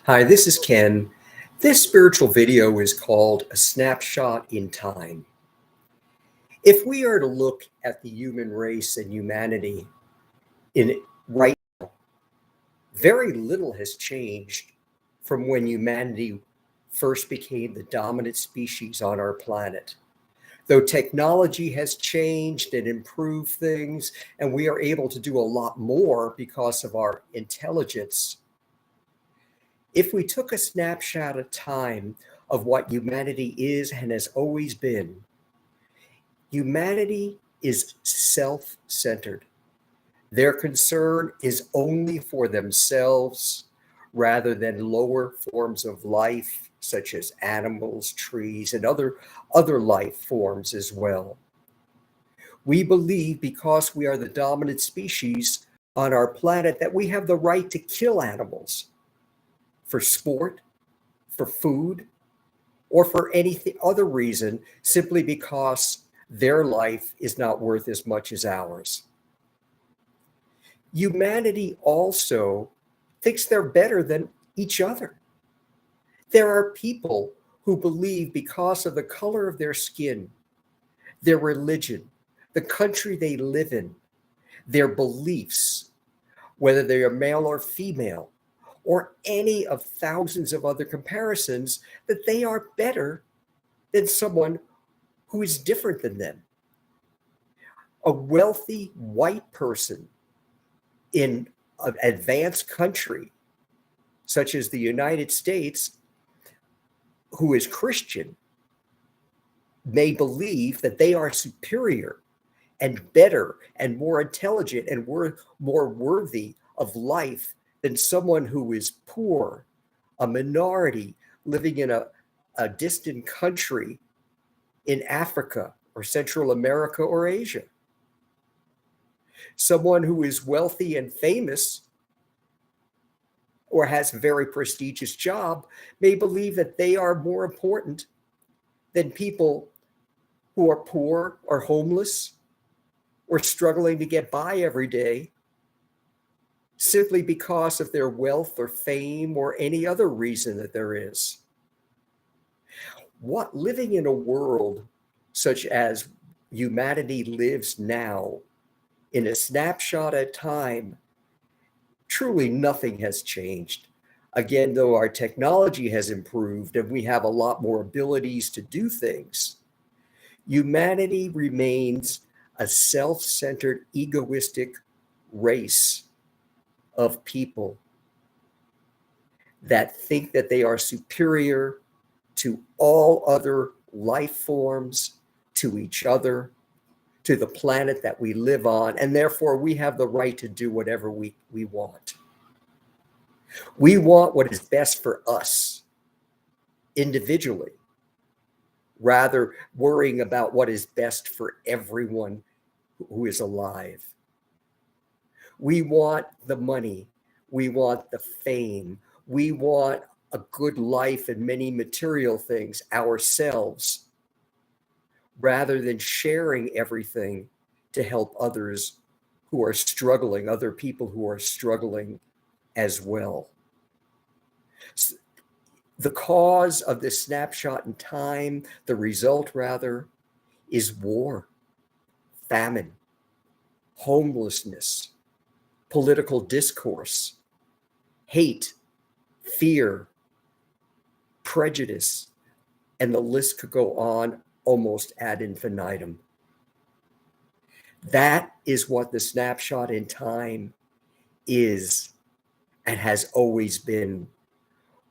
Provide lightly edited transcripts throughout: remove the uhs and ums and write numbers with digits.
Hi, this is Ken. This spiritual video is called A Snapshot in Time. If we are to look at the human race and humanity in right, very little has changed from when humanity first became the dominant species on our planet. Though technology has changed and improved things, and we are able to do a lot more because of our intelligence. If we took a snapshot of time of what humanity is and has always been, humanity is self centered. Their concern is only for themselves rather than lower forms of life, such as animals, trees, and other life forms as well. We believe because we are the dominant species on our planet that we have the right to kill animals for sport, for food, or for any other reason simply because their life is not worth as much as ours. Humanity also thinks they're better than each other. There are people who believe because of the color of their skin, their religion, the country they live in, their beliefs, whether they are male or female, or any of thousands of other comparisons, that they are better than someone who is different than them. A wealthy white person in an advanced country, such as the United States, who is Christian, may believe that they are superior and better and more intelligent and more worthy of life than someone who is poor, a minority living in a distant country in Africa or Central America or Asia. Someone who is wealthy and famous or has a very prestigious job may believe that they are more important than people who are poor or homeless or struggling to get by every day simply because of their wealth or fame or any other reason that there is. What living in a world such as humanity lives now, in a snapshot at time, truly nothing has changed. Again, though our technology has improved and we have a lot more abilities to do things, humanity remains a self-centered, egoistic race of people that think that they are superior to all other life forms, to each other, to the planet that we live on, and therefore we have the right to do whatever we want. We want what is best for us individually, rather worrying about what is best for everyone who is alive. We want the money, we want the fame, we want a good life and many material things ourselves, rather than sharing everything to help others who are struggling, other people who are struggling as well. The cause of this snapshot in time, the result rather, is war, famine, homelessness, political discourse, hate, fear, prejudice, and the list could go on almost ad infinitum. That is what the snapshot in time is and has always been.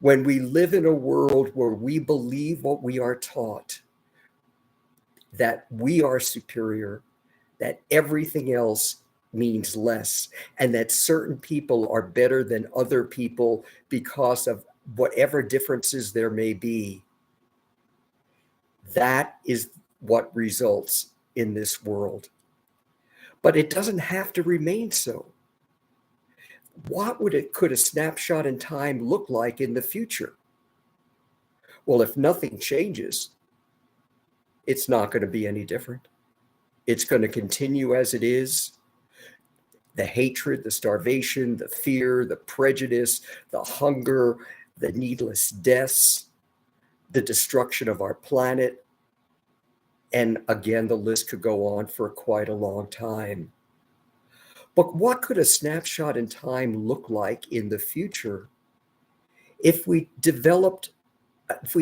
When we live in a world where we believe what we are taught, that we are superior, that everything else means less, and that certain people are better than other people because of whatever differences there may be, that is what results in this world. But it doesn't have to remain so. Could a snapshot in time look like in the future? Well, if nothing changes, it's not going to be any different. It's going to continue as it is. The hatred, the starvation, the fear, the prejudice, the hunger, the needless deaths, the destruction of our planet, and again, the list could go on for quite a long time. But what could a snapshot in time look like in the future if we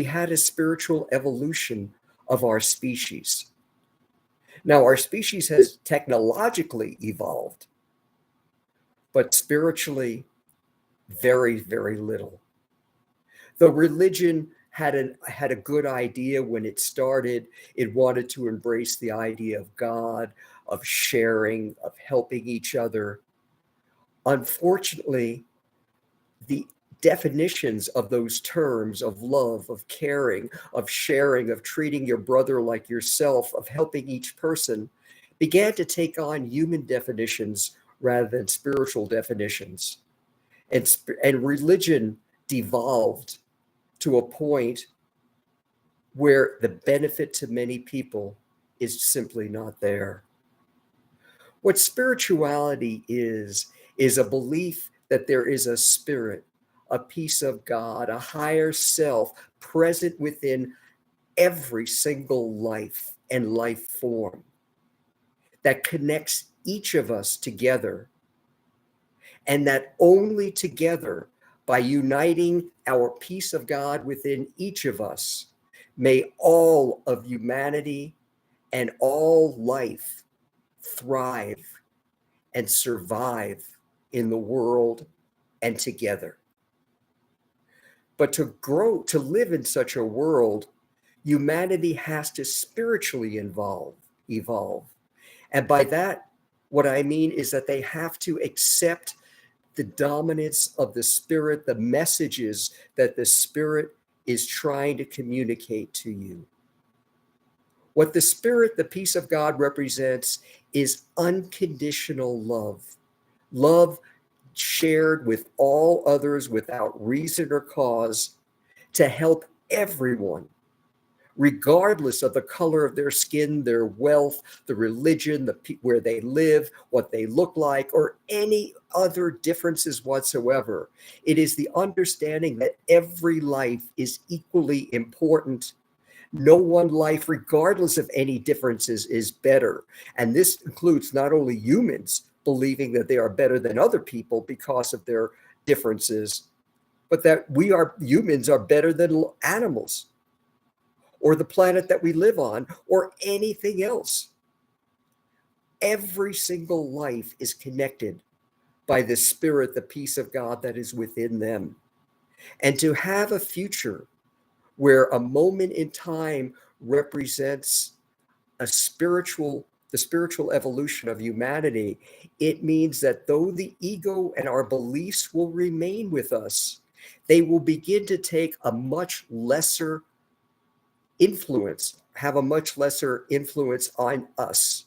had a spiritual evolution of our species? Now, our species has technologically evolved, but spiritually, very, very little. The religion had a good idea when it started. It wanted to embrace the idea of God, of sharing, of helping each other. Unfortunately, the definitions of those terms of love, of caring, of sharing, of treating your brother like yourself, of helping each person began to take on human definitions rather than spiritual definitions. And religion devolved to a point where the benefit to many people is simply not there. What spirituality is a belief that there is a spirit, a piece of God, a higher self present within every single life and life form that connects each of us together, and that only together, by uniting our piece of God within each of us, may all of humanity and all life thrive and survive in the world and together. But to grow, to live in such a world, humanity has to spiritually evolve. And by that, what I mean is that they have to accept the dominance of the spirit, the messages that the spirit is trying to communicate to you. What the spirit, the peace of God, represents is unconditional love. Love shared with all others without reason or cause to help everyone, regardless of the color of their skin, their wealth, the religion, where they live, what they look like, or any other differences whatsoever. It is the understanding that every life is equally important. No one life, regardless of any differences, is better. And this includes not only humans believing that they are better than other people because of their differences, but that humans are better than animals, or the planet that we live on, or anything else. Every single life is connected by the spirit, the peace of God that is within them. And to have a future where a moment in time represents the spiritual evolution of humanity, it means that though the ego and our beliefs will remain with us, they will begin to take a much lesser influence, have a much lesser influence on us,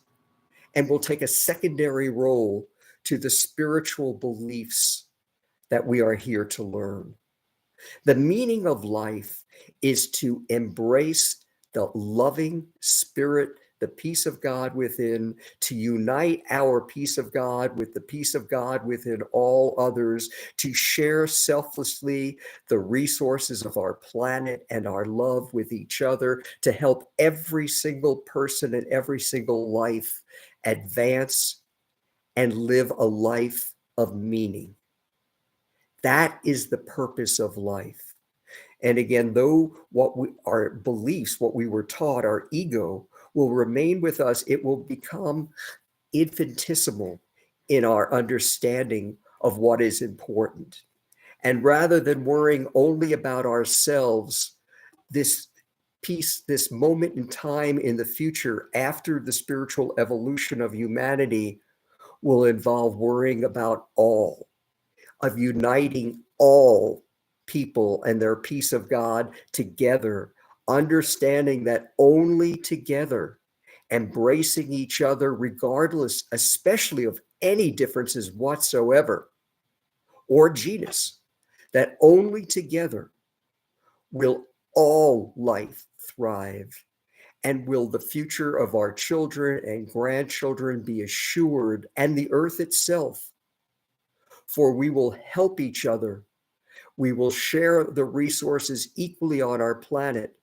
and will take a secondary role to the spiritual beliefs that we are here to learn. The meaning of life is to embrace the loving spirit, the peace of God within, to unite our peace of God with the peace of God within all others, to share selflessly the resources of our planet and our love with each other, to help every single person and every single life advance and live a life of meaning. That is the purpose of life. And again, though our beliefs, what we were taught, our ego, will remain with us, it will become infinitesimal in our understanding of what is important. And rather than worrying only about ourselves, this piece, this moment in time in the future after the spiritual evolution of humanity will involve worrying about all, of uniting all people and their peace of God together, understanding that only together, embracing each other regardless, especially of any differences whatsoever or genus, that only together will all life thrive, and will the future of our children and grandchildren be assured, and the earth itself, for we will help each other We will share the resources equally on our planet.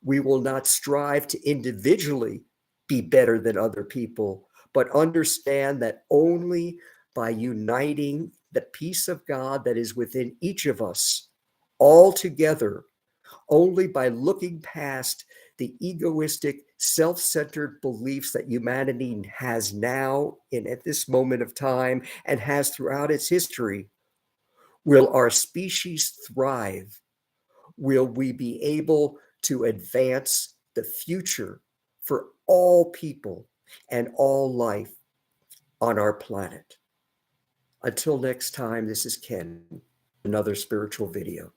We will not strive to individually be better than other people, but understand that only by uniting the peace of God that is within each of us all together, only by looking past the egoistic, self-centered beliefs that humanity has now and at this moment of time and has throughout its history, will our species thrive. Will we be able to advance the future for all people and all life on our planet? Until next time, this is Ken, another spiritual video.